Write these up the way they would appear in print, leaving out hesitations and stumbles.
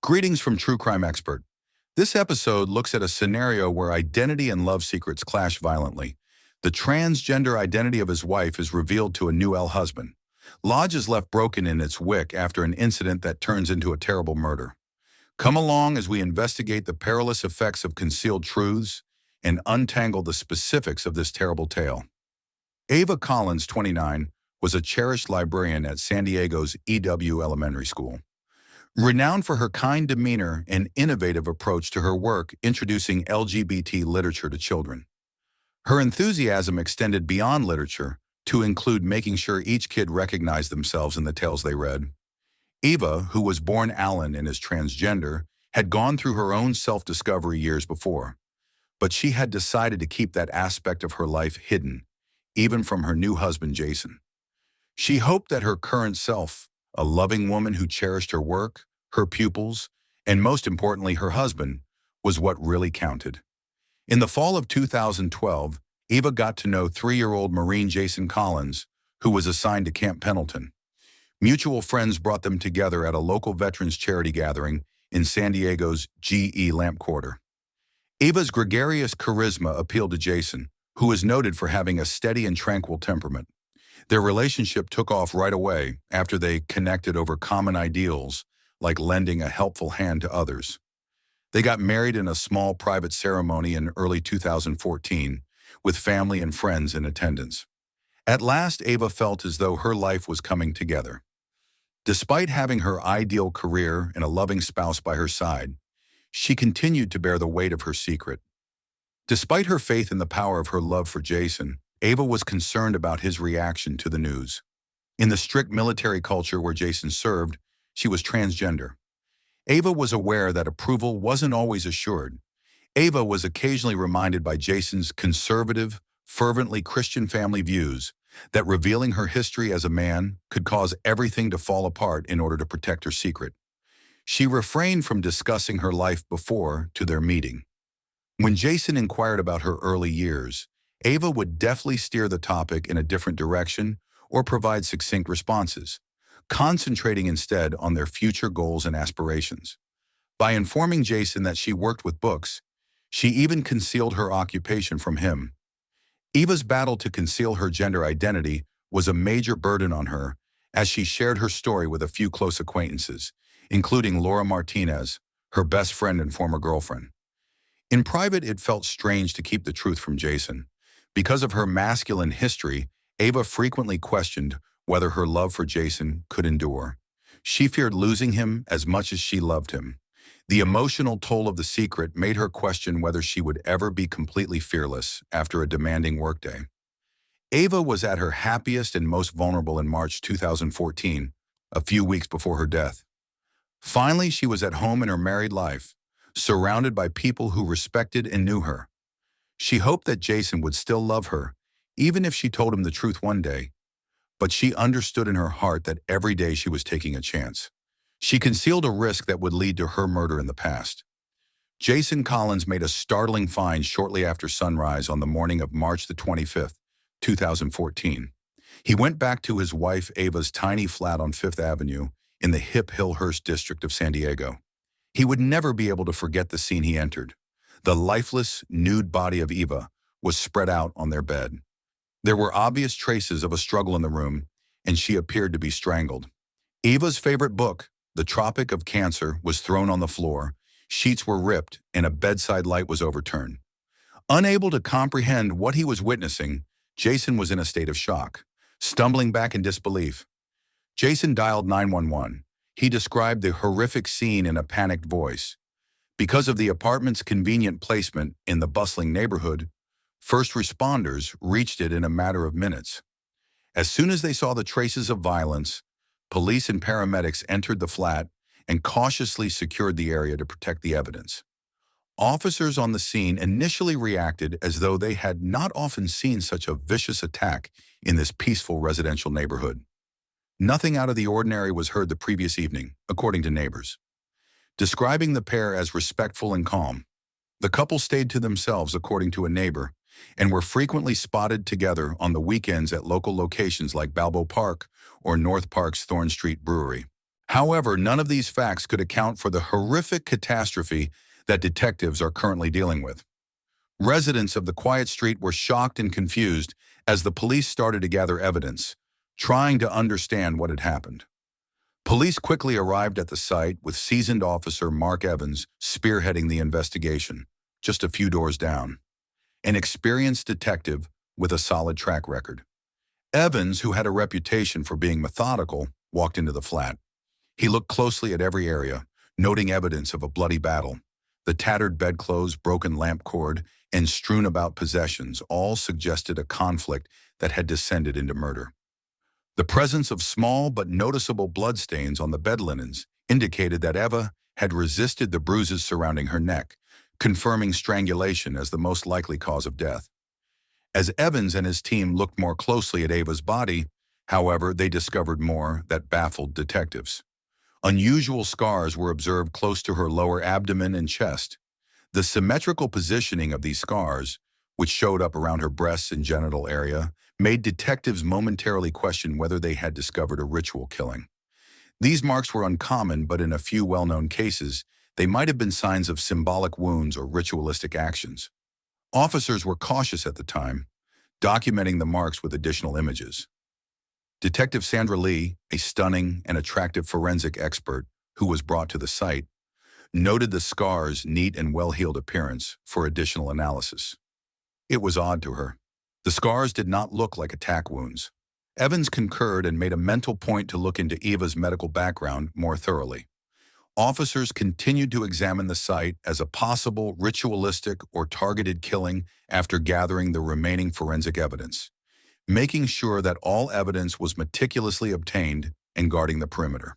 Greetings from True Crime Expert. This episode looks at a scenario where identity and love secrets clash violently. The transgender identity of his wife is revealed to a new husband. Lodge is left broken in its wick after an incident that turns into a terrible murder. Come along as we investigate the perilous effects of concealed truths and untangle the specifics of this terrible tale. Ava Collins, 29, was a cherished librarian at San Diego's EW Elementary School. Renowned for her kind demeanor and innovative approach to her work introducing LGBT literature to children. Her enthusiasm extended beyond literature to include making sure each kid recognized themselves in the tales they read. Eva, who was born Allen and is transgender, had gone through her own self-discovery years before, but she had decided to keep that aspect of her life hidden, even from her new husband, Jason. She hoped that her current self, a loving woman who cherished her work, her pupils, and most importantly, her husband, was what really counted. In the fall of 2012, Eva got to know 3-year-old Marine Jason Collins, who was assigned to Camp Pendleton. Mutual friends brought them together at a local veterans charity gathering in San Diego's GE Lamp Quarter. Eva's gregarious charisma appealed to Jason, who is noted for having a steady and tranquil temperament. Their relationship took off right away after they connected over common ideals, like lending a helpful hand to others. They got married in a small private ceremony in early 2014, with family and friends in attendance. At last, Ava felt as though her life was coming together. Despite having her ideal career and a loving spouse by her side, she continued to bear the weight of her secret. Despite her faith in the power of her love for Jason, Ava was concerned about his reaction to the news. In the strict military culture where Jason served, she was transgender. Ava was aware that approval wasn't always assured. Ava was occasionally reminded by Jason's conservative, fervently Christian family views that revealing her history as a man could cause everything to fall apart in order to protect her secret. She refrained from discussing her life before to their meeting. When Jason inquired about her early years, Ava would deftly steer the topic in a different direction or provide succinct responses, concentrating instead on their future goals and aspirations. By informing Jason that she worked with books, she even concealed her occupation from him. Eva's battle to conceal her gender identity was a major burden on her as she shared her story with a few close acquaintances, including Laura Martinez, her best friend and former girlfriend. In private, it felt strange to keep the truth from Jason. Because of her masculine history, Ava frequently questioned whether her love for Jason could endure. She feared losing him as much as she loved him. The emotional toll of the secret made her question whether she would ever be completely fearless after a demanding workday. Ava was at her happiest and most vulnerable in March 2014, a few weeks before her death. Finally, she was at home in her married life, surrounded by people who respected and knew her. She hoped that Jason would still love her, even if she told him the truth one day, but she understood in her heart that every day she was taking a chance. She concealed a risk that would lead to her murder in the past. Jason Collins made a startling find shortly after sunrise on the morning of March the 25th, 2014. He went back to his wife Ava's tiny flat on 5th Avenue in the hip Hillhurst district of San Diego. He would never be able to forget the scene he entered. The lifeless, nude body of Eva was spread out on their bed. There were obvious traces of a struggle in the room, and she appeared to be strangled. Eva's favorite book, The Tropic of Cancer, was thrown on the floor, sheets were ripped, and a bedside light was overturned. Unable to comprehend what he was witnessing, Jason was in a state of shock, stumbling back in disbelief. Jason dialed 911. He described the horrific scene in a panicked voice. Because of the apartment's convenient placement in the bustling neighborhood, first responders reached it in a matter of minutes. As soon as they saw the traces of violence, police and paramedics entered the flat and cautiously secured the area to protect the evidence. Officers on the scene initially reacted as though they had not often seen such a vicious attack in this peaceful residential neighborhood. Nothing out of the ordinary was heard the previous evening, according to neighbors, describing the pair as respectful and calm. The couple stayed to themselves, according to a neighbor, and were frequently spotted together on the weekends at local locations like Balboa Park or North Park's Thorn Street Brewery. However, none of these facts could account for the horrific catastrophe that detectives are currently dealing with. Residents of the quiet street were shocked and confused as the police started to gather evidence, trying to understand what had happened. Police quickly arrived at the site with seasoned officer Mark Evans spearheading the investigation, just a few doors down, an experienced detective with a solid track record. Evans, who had a reputation for being methodical, walked into the flat. He looked closely at every area, noting evidence of a bloody battle. The tattered bedclothes, broken lamp cord, and strewn about possessions all suggested a conflict that had descended into murder. The presence of small but noticeable bloodstains on the bed linens indicated that Eva had resisted the bruises surrounding her neck, confirming strangulation as the most likely cause of death. As Evans and his team looked more closely at Eva's body, however, they discovered more that baffled detectives. Unusual scars were observed close to her lower abdomen and chest. The symmetrical positioning of these scars, which showed up around her breasts and genital area, made detectives momentarily question whether they had discovered a ritual killing. These marks were uncommon, but in a few well-known cases, they might have been signs of symbolic wounds or ritualistic actions. Officers were cautious at the time, documenting the marks with additional images. Detective Sandra Lee, a stunning and attractive forensic expert who was brought to the site, noted the scar's neat and well-healed appearance for additional analysis. It was odd to her. The scars did not look like attack wounds. Evans concurred and made a mental point to look into Eva's medical background more thoroughly. Officers continued to examine the site as a possible ritualistic or targeted killing after gathering the remaining forensic evidence, making sure that all evidence was meticulously obtained and guarding the perimeter.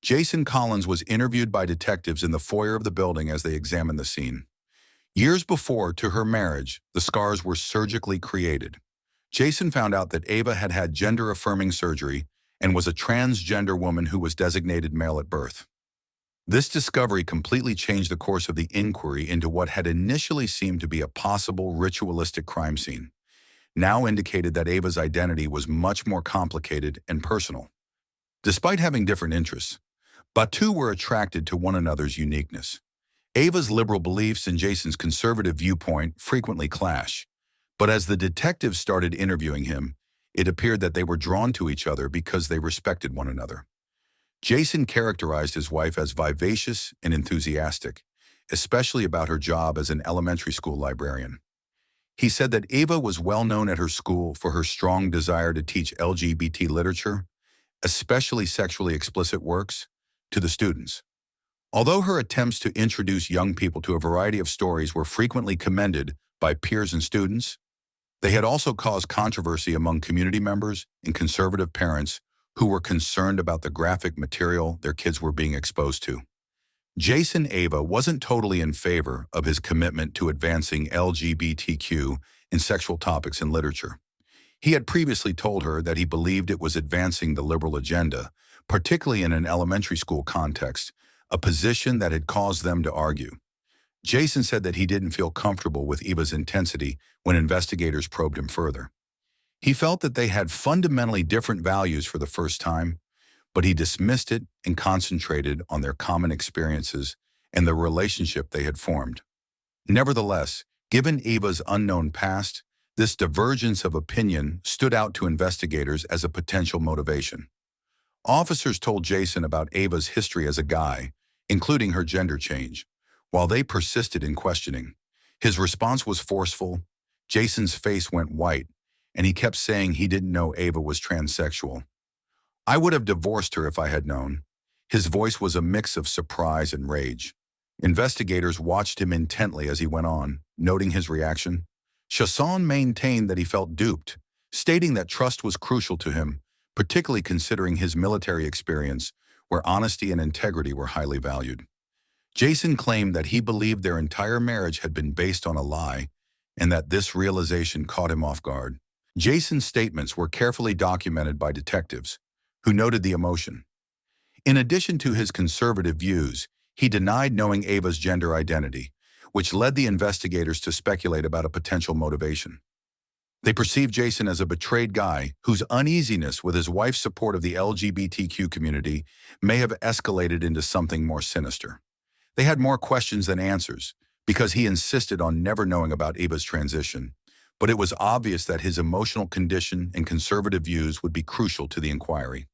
Jason Collins was interviewed by detectives in the foyer of the building as they examined the scene. Years before, to her marriage, the scars were surgically created. Jason found out that Eva had had gender-affirming surgery and was a transgender woman who was designated male at birth. This discovery completely changed the course of the inquiry into what had initially seemed to be a possible ritualistic crime scene. Now indicated that Eva's identity was much more complicated and personal. Despite having different interests, the two were attracted to one another's uniqueness. Eva's liberal beliefs and Jason's conservative viewpoint frequently clash, but as the detectives started interviewing him, it appeared that they were drawn to each other because they respected one another. Jason characterized his wife as vivacious and enthusiastic, especially about her job as an elementary school librarian. He said that Eva was well known at her school for her strong desire to teach LGBT literature, especially sexually explicit works, to the students. Although her attempts to introduce young people to a variety of stories were frequently commended by peers and students, they had also caused controversy among community members and conservative parents who were concerned about the graphic material their kids were being exposed to. Jason Eva wasn't totally in favor of his commitment to advancing LGBTQ and sexual topics in literature. He had previously told her that he believed it was advancing the liberal agenda, particularly in an elementary school context, a position that had caused them to argue. Jason said that he didn't feel comfortable with Eva's intensity when investigators probed him further. He felt that they had fundamentally different values for the first time, but he dismissed it and concentrated on their common experiences and the relationship they had formed. Nevertheless, given Eva's unknown past, this divergence of opinion stood out to investigators as a potential motivation. Officers told Jason about Eva's history as a guy, including her gender change, while they persisted in questioning. His response was forceful. Jason's face went white, and he kept saying he didn't know Eva was transsexual. "I would have divorced her if I had known." His voice was a mix of surprise and rage. Investigators watched him intently as he went on, noting his reaction. Chasson maintained that he felt duped, stating that trust was crucial to him, particularly considering his military experience, where honesty and integrity were highly valued. Jason claimed that he believed their entire marriage had been based on a lie, and that this realization caught him off guard. Jason's statements were carefully documented by detectives, who noted the emotion. In addition to his conservative views, he denied knowing Eva's gender identity, which led the investigators to speculate about a potential motivation. They perceived Jason as a betrayed guy whose uneasiness with his wife's support of the LGBTQ community may have escalated into something more sinister. They had more questions than answers because he insisted on never knowing about Eva's transition, but it was obvious that his emotional condition and conservative views would be crucial to the inquiry.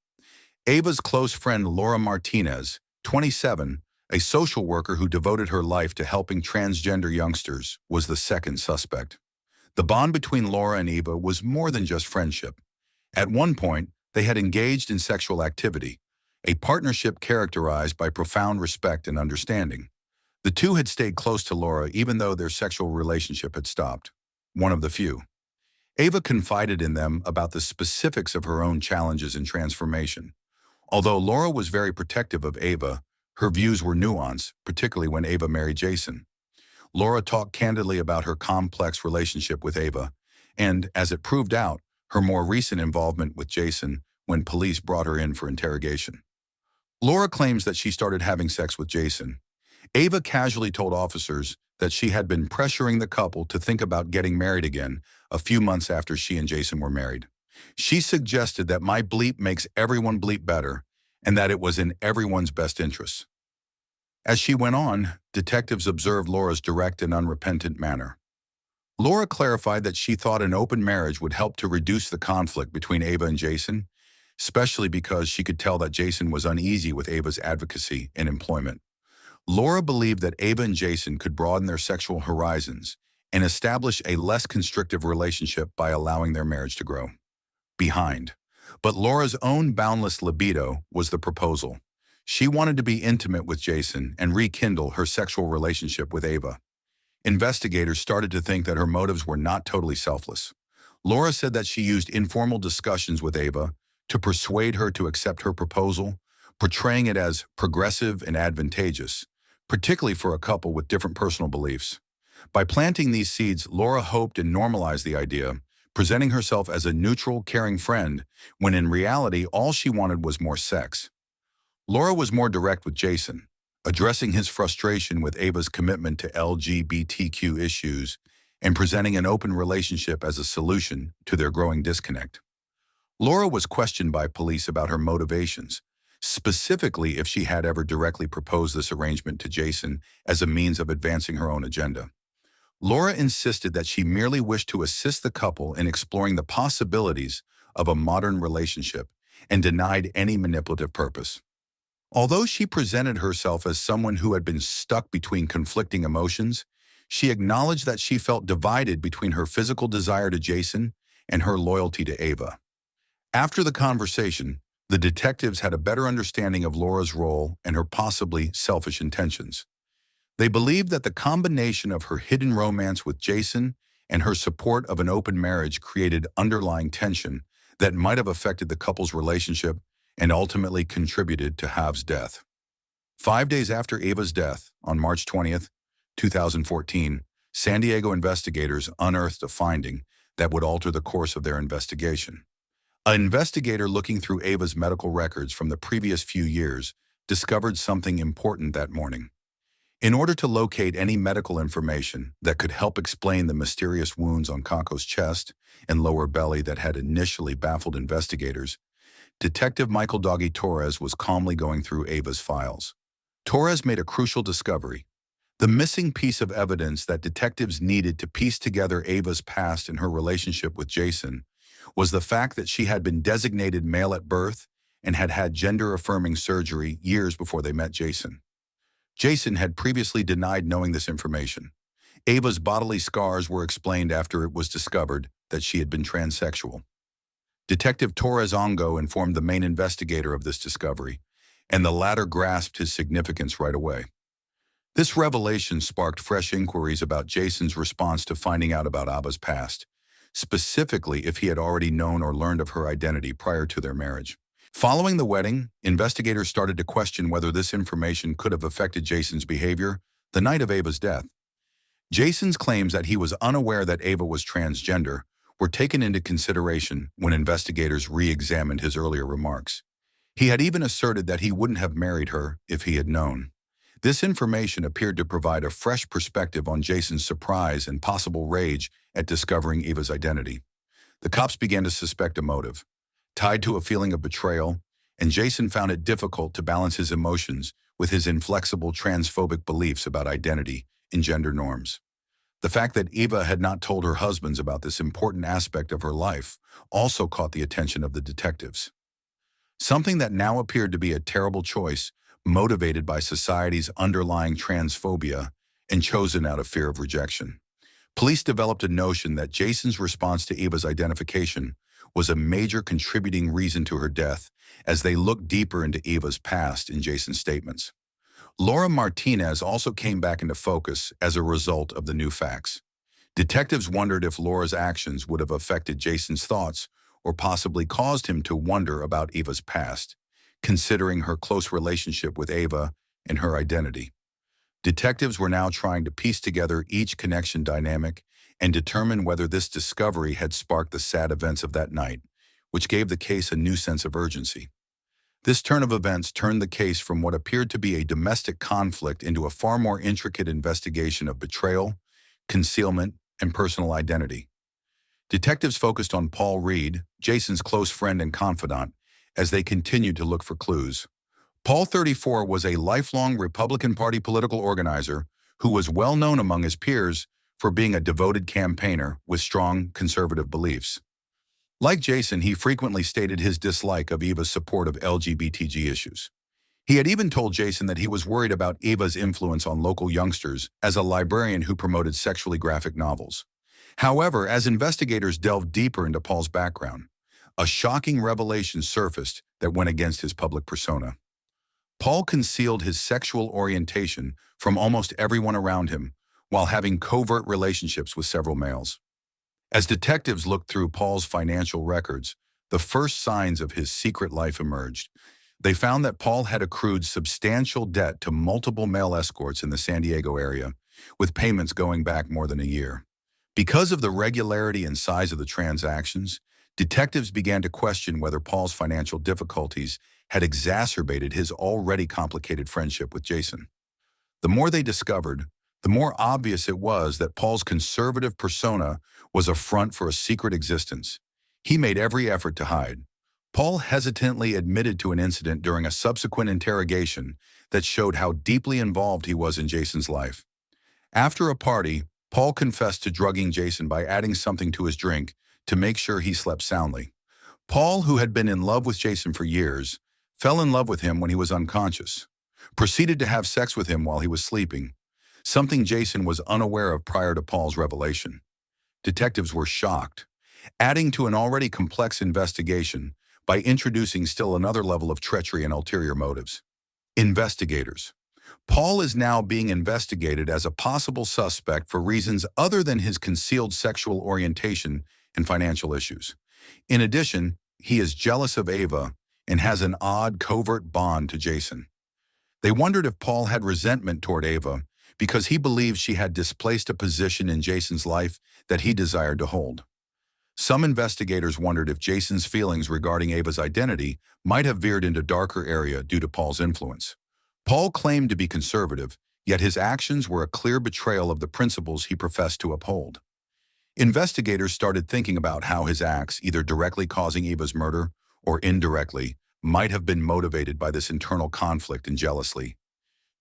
Ava's close friend Laura Martinez, 27, a social worker who devoted her life to helping transgender youngsters, was the second suspect. The bond between Laura and Eva was more than just friendship. At one point, they had engaged in sexual activity, a partnership characterized by profound respect and understanding. The two had stayed close to Laura even though their sexual relationship had stopped, one of the few. Ava confided in them about the specifics of her own challenges and transformation. Although Laura was very protective of Ava, her views were nuanced, particularly when Ava married Jason. Laura talked candidly about her complex relationship with Ava, and, as it proved out, her more recent involvement with Jason when police brought her in for interrogation. Laura claims that she started having sex with Jason. Ava casually told officers that she had been pressuring the couple to think about getting married again a few months after she and Jason were married. She suggested that my bleep makes everyone bleep better and that it was in everyone's best interests. As she went on, detectives observed Laura's direct and unrepentant manner. Laura clarified that she thought an open marriage would help to reduce the conflict between Ava and Jason, especially because she could tell that Jason was uneasy with Ava's advocacy and employment. Laura believed that Ava and Jason could broaden their sexual horizons and establish a less constrictive relationship by allowing their marriage to grow. Behind. But Laura's own boundless libido was the proposal. She wanted to be intimate with Jason and rekindle her sexual relationship with Ava. Investigators started to think that her motives were not totally selfless. Laura said that she used informal discussions with Ava to persuade her to accept her proposal, portraying it as progressive and advantageous, particularly for a couple with different personal beliefs. By planting these seeds, Laura hoped to normalize the idea, presenting herself as a neutral, caring friend, when in reality all she wanted was more sex. Laura was more direct with Jason, addressing his frustration with Ava's commitment to LGBTQ issues and presenting an open relationship as a solution to their growing disconnect. Laura was questioned by police about her motivations, specifically if she had ever directly proposed this arrangement to Jason as a means of advancing her own agenda. Laura insisted that she merely wished to assist the couple in exploring the possibilities of a modern relationship and denied any manipulative purpose. Although she presented herself as someone who had been stuck between conflicting emotions, she acknowledged that she felt divided between her physical desire to Jason and her loyalty to Ava. After the conversation, the detectives had a better understanding of Laura's role and her possibly selfish intentions. They believed that the combination of her hidden romance with Jason and her support of an open marriage created underlying tension that might have affected the couple's relationship and ultimately contributed to Hav's death. 5 days after Ava's death, on March 20th, 2014, San Diego investigators unearthed a finding that would alter the course of their investigation. An investigator looking through Ava's medical records from the previous few years discovered something important that morning. In order to locate any medical information that could help explain the mysterious wounds on Kako's chest and lower belly that had initially baffled investigators, Detective Michael Doggy Torres was calmly going through Ava's files. Torres made a crucial discovery. The missing piece of evidence that detectives needed to piece together Ava's past and her relationship with Jason was the fact that she had been designated male at birth and had had gender-affirming surgery years before they met Jason. Jason had previously denied knowing this information. Ava's bodily scars were explained after it was discovered that she had been transsexual. Detective Torres Ongo informed the main investigator of this discovery, and the latter grasped his significance right away. This revelation sparked fresh inquiries about Jason's response to finding out about Ava's past, specifically if he had already known or learned of her identity prior to their marriage. Following the wedding, investigators started to question whether this information could have affected Jason's behavior the night of Ava's death. Jason's claims that he was unaware that Ava was transgender were taken into consideration when investigators re-examined his earlier remarks. He had even asserted that he wouldn't have married her if he had known. This information appeared to provide a fresh perspective on Jason's surprise and possible rage at discovering Ava's identity. The cops began to suspect a motive, tied to a feeling of betrayal, and Jason found it difficult to balance his emotions with his inflexible transphobic beliefs about identity and gender norms. The fact that Eva had not told her husbands about this important aspect of her life also caught the attention of the detectives. Something that now appeared to be a terrible choice, motivated by society's underlying transphobia and chosen out of fear of rejection. Police developed a notion that Jason's response to Eva's identification was a major contributing reason to her death as they looked deeper into Eva's past in Jason's statements. Laura Martinez also came back into focus as a result of the new facts. Detectives wondered if Laura's actions would have affected Jason's thoughts or possibly caused him to wonder about Eva's past, considering her close relationship with Eva and her identity. Detectives were now trying to piece together each connection dynamic and determine whether this discovery had sparked the sad events of that night, which gave the case a new sense of urgency. This turn of events turned the case from what appeared to be a domestic conflict into a far more intricate investigation of betrayal, concealment, and personal identity. Detectives focused on Paul Reed, Jason's close friend and confidant, as they continued to look for clues. Paul, 34, was a lifelong Republican Party political organizer who was well known among his peers for being a devoted campaigner with strong conservative beliefs. Like Jason, he frequently stated his dislike of Eva's support of LGBTQ issues. He had even told Jason that he was worried about Eva's influence on local youngsters as a librarian who promoted sexually graphic novels. However, as investigators delved deeper into Paul's background, a shocking revelation surfaced that went against his public persona. Paul concealed his sexual orientation from almost everyone around him while having covert relationships with several males. As detectives looked through Paul's financial records, the first signs of his secret life emerged. They found that Paul had accrued substantial debt to multiple male escorts in the San Diego area, with payments going back more than a year. Because of the regularity and size of the transactions, detectives began to question whether Paul's financial difficulties had exacerbated his already complicated friendship with Jason. The more they discovered, the more obvious it was that Paul's conservative persona was a front for a secret existence he made every effort to hide. Paul hesitantly admitted to an incident during a subsequent interrogation that showed how deeply involved he was in Jason's life. After a party, Paul confessed to drugging Jason by adding something to his drink to make sure he slept soundly. Paul, who had been in love with Jason for years, fell in love with him when he was unconscious, proceeded to have sex with him while he was sleeping, something Jason was unaware of prior to Paul's revelation. Detectives were shocked, adding to an already complex investigation by introducing still another level of treachery and ulterior motives. Investigators. Paul is now being investigated as a possible suspect for reasons other than his concealed sexual orientation and financial issues. In addition, he is jealous of Eva and has an odd, covert bond to Jason. They wondered if Paul had resentment toward Eva because he believed she had displaced a position in Jason's life that he desired to hold. Some investigators wondered if Jason's feelings regarding Ava's identity might have veered into darker area due to Paul's influence. Paul claimed to be conservative, yet his actions were a clear betrayal of the principles he professed to uphold. Investigators started thinking about how his acts, either directly causing Eva's murder or indirectly, might have been motivated by this internal conflict and jealousy.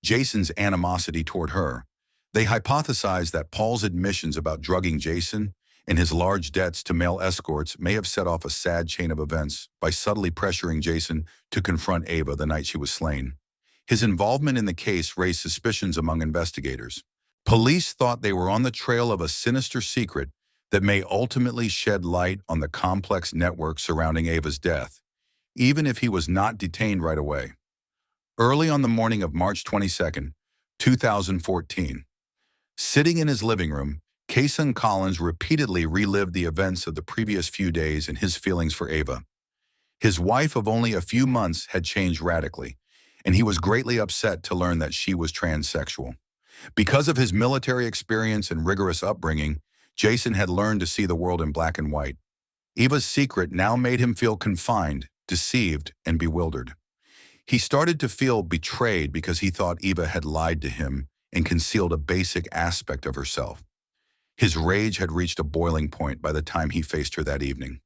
Jason's animosity toward her. They hypothesized that Paul's admissions about drugging Jason and his large debts to male escorts may have set off a sad chain of events by subtly pressuring Jason to confront Eva the night she was slain. His involvement in the case raised suspicions among investigators. Police thought they were on the trail of a sinister secret that may ultimately shed light on the complex network surrounding Ava's death, even if he was not detained right away. Early on the morning of March 22, 2014, sitting in his living room, Kason Collins repeatedly relived the events of the previous few days and his feelings for Ava. His wife of only a few months had changed radically, and he was greatly upset to learn that she was transsexual. Because of his military experience and rigorous upbringing, Jason had learned to see the world in black and white. Eva's secret now made him feel confined, deceived, and bewildered. He started to feel betrayed because he thought Eva had lied to him and concealed a basic aspect of herself. His rage had reached a boiling point by the time he faced her that evening.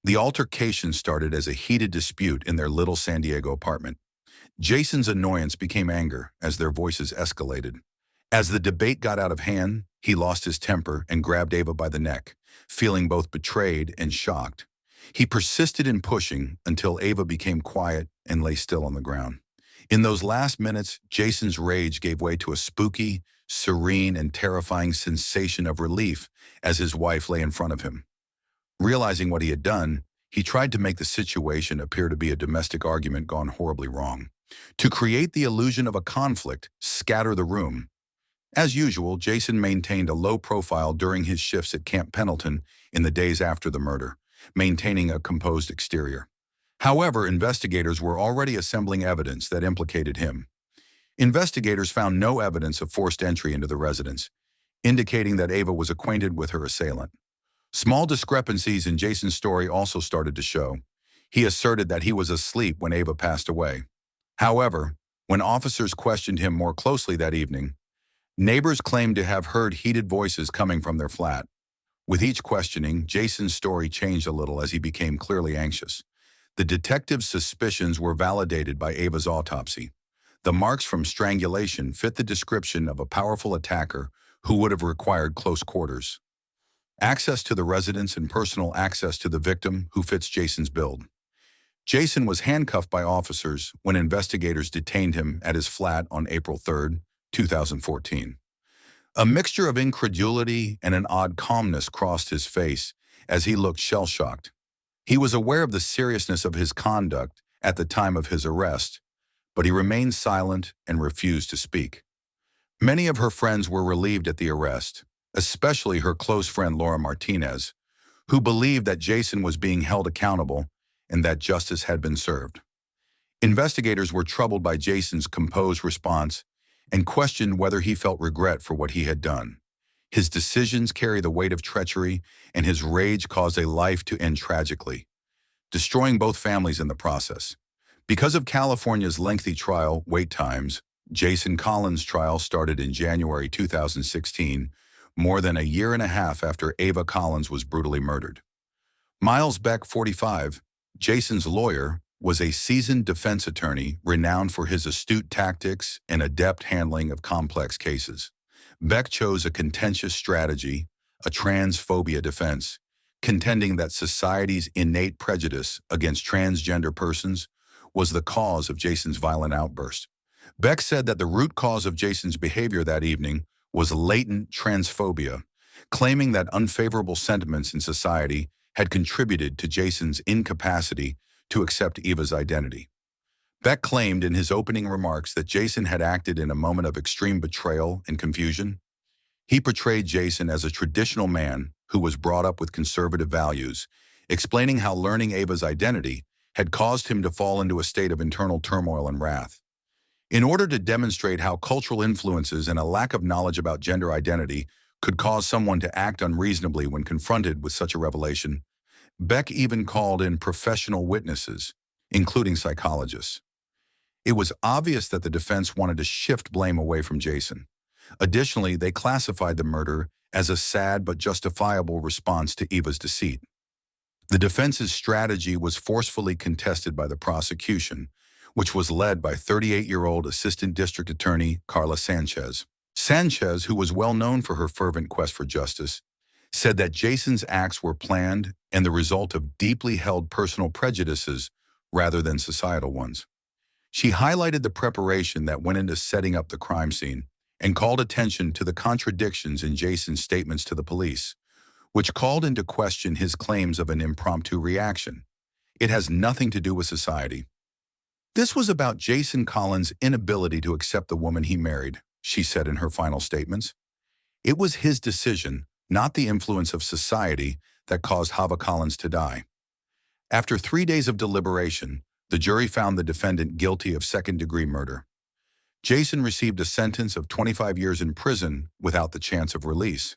The altercation started as a heated dispute in their little San Diego apartment. Jason's annoyance became anger as their voices escalated. As the debate got out of hand, he lost his temper and grabbed Ava by the neck, feeling both betrayed and shocked. He persisted in pushing until Ava became quiet and lay still on the ground. In those last minutes, Jason's rage gave way to a spooky, serene, and terrifying sensation of relief as his wife lay in front of him. Realizing what he had done, he tried to make the situation appear to be a domestic argument gone horribly wrong. To create the illusion of a conflict, scatter the room. As usual, Jason maintained a low profile during his shifts at Camp Pendleton in the days after the murder, maintaining a composed exterior. However, investigators were already assembling evidence that implicated him. Investigators found no evidence of forced entry into the residence, indicating that Ava was acquainted with her assailant. Small discrepancies in Jason's story also started to show. He asserted that he was asleep when Ava passed away. However, when officers questioned him more closely that evening, neighbors claimed to have heard heated voices coming from their flat. With each questioning, Jason's story changed a little as he became clearly anxious. The detective's suspicions were validated by Ava's autopsy. The marks from strangulation fit the description of a powerful attacker who would have required close quarters. Access to the residence and personal access to the victim who fits Jason's build. Jason was handcuffed by officers when investigators detained him at his flat on April 3, 2014. A mixture of incredulity and an odd calmness crossed his face as he looked shell-shocked. He was aware of the seriousness of his conduct at the time of his arrest, but he remained silent and refused to speak. Many of her friends were relieved at the arrest, especially her close friend Laura Martinez, who believed that Jason was being held accountable and that justice had been served. Investigators were troubled by Jason's composed response and questioned whether he felt regret for what he had done. His decisions carry the weight of treachery, and his rage caused a life to end tragically, destroying both families in the process. Because of California's lengthy trial wait times, Jason Collins' trial started in January 2016, more than a year and a half after Ava Collins was brutally murdered. Miles Beck, 45, Jason's lawyer, was a seasoned defense attorney renowned for his astute tactics and adept handling of complex cases. Beck chose a contentious strategy, a transphobia defense, contending that society's innate prejudice against transgender persons was the cause of Jason's violent outburst. Beck said that the root cause of Jason's behavior that evening was latent transphobia, claiming that unfavorable sentiments in society had contributed to Jason's incapacity to accept Eva's identity. Beck claimed in his opening remarks that Jason had acted in a moment of extreme betrayal and confusion. He portrayed Jason as a traditional man who was brought up with conservative values, explaining how learning Ava's identity had caused him to fall into a state of internal turmoil and wrath. In order to demonstrate how cultural influences and a lack of knowledge about gender identity could cause someone to act unreasonably when confronted with such a revelation, Beck even called in professional witnesses, including psychologists. It was obvious that the defense wanted to shift blame away from Jason. Additionally, they classified the murder as a sad but justifiable response to Eva's deceit. The defense's strategy was forcefully contested by the prosecution, which was led by 38-year-old Assistant District Attorney Carla Sanchez. Sanchez, who was well known for her fervent quest for justice, said that Jason's acts were planned and the result of deeply held personal prejudices rather than societal ones. She highlighted the preparation that went into setting up the crime scene and called attention to the contradictions in Jason's statements to the police, which called into question his claims of an impromptu reaction. It has nothing to do with society. This was about Jason Collins' inability to accept the woman he married, she said in her final statements. It was his decision, not the influence of society, that caused Ava Collins to die. After 3 days of deliberation, the jury found the defendant guilty of second-degree murder. Jason received a sentence of 25 years in prison without the chance of release.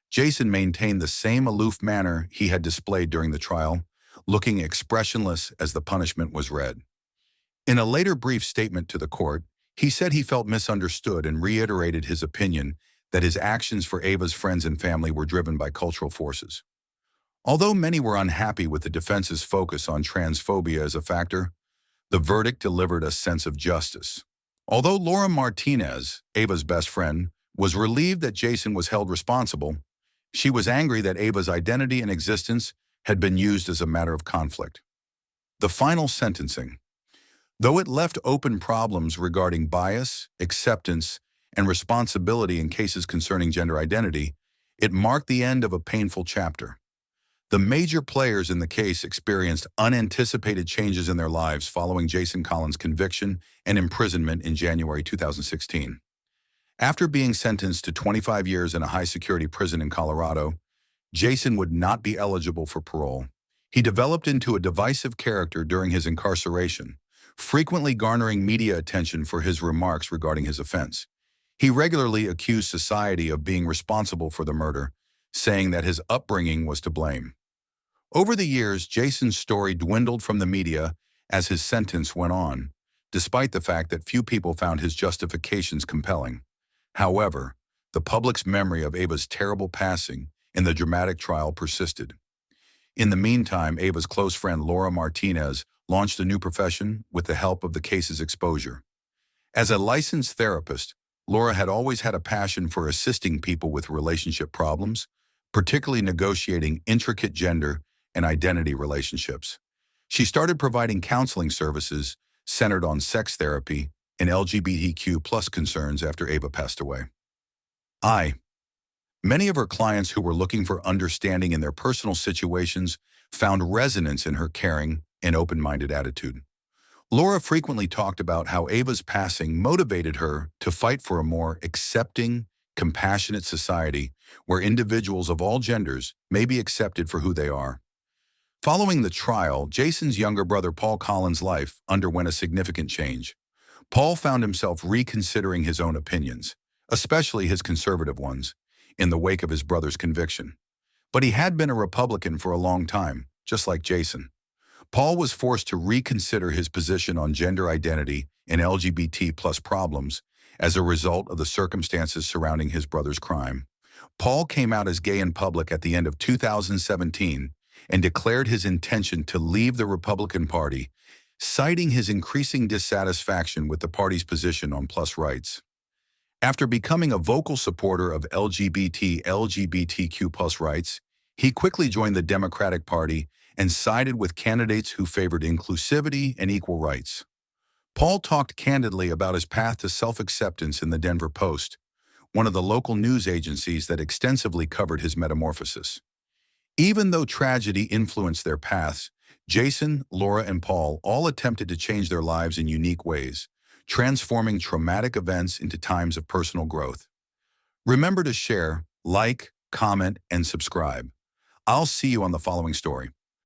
Jason maintained the same aloof manner he had displayed during the trial, looking expressionless as the punishment was read. In a later brief statement to the court, he said he felt misunderstood and reiterated his opinion that his actions for Ava's friends and family were driven by cultural forces. Although many were unhappy with the defense's focus on transphobia as a factor, the verdict delivered a sense of justice. Although Laura Martinez, Ava's best friend, was relieved that Jason was held responsible, she was angry that Ava's identity and existence had been used as a matter of conflict. The final sentencing. Though it left open problems regarding bias, acceptance, and responsibility in cases concerning gender identity, it marked the end of a painful chapter. The major players in the case experienced unanticipated changes in their lives following Jason Collins' conviction and imprisonment in January 2016. After being sentenced to 25 years in a high-security prison in Colorado, Jason would not be eligible for parole. He developed into a divisive character during his incarceration, frequently garnering media attention for his remarks regarding his offense. He regularly accused society of being responsible for the murder, saying that his upbringing was to blame. Over the years, Jason's story dwindled from the media as his sentence went on, despite the fact that few people found his justifications compelling. However, the public's memory of Ava's terrible passing in the dramatic trial persisted. In the meantime, Ava's close friend Laura Martinez launched a new profession with the help of the case's exposure. As a licensed therapist, Laura had always had a passion for assisting people with relationship problems, particularly negotiating intricate gender and identity relationships. She started providing counseling services centered on sex therapy and LGBTQ+ concerns after Ava passed away. Many of her clients who were looking for understanding in their personal situations found resonance in her caring and open-minded attitude. Laura frequently talked about how Ava's passing motivated her to fight for a more accepting, compassionate society where individuals of all genders may be accepted for who they are. Following the trial, Jason's younger brother Paul Collins' life underwent a significant change. Paul found himself reconsidering his own opinions, especially his conservative ones, in the wake of his brother's conviction. But he had been a Republican for a long time, just like Jason. Paul was forced to reconsider his position on gender identity and LGBT+ problems as a result of the circumstances surrounding his brother's crime. Paul came out as gay in public at the end of 2017 and declared his intention to leave the Republican Party, citing his increasing dissatisfaction with the party's position on plus rights. After becoming a vocal supporter of LGBTQ+ rights, he quickly joined the Democratic Party and sided with candidates who favored inclusivity and equal rights. Paul talked candidly about his path to self-acceptance in the Denver Post, one of the local news agencies that extensively covered his metamorphosis. Even though tragedy influenced their paths, Jason, Laura, and Paul all attempted to change their lives in unique ways, transforming traumatic events into times of personal growth. Remember to share, like, comment, and subscribe. I'll see you on the following story.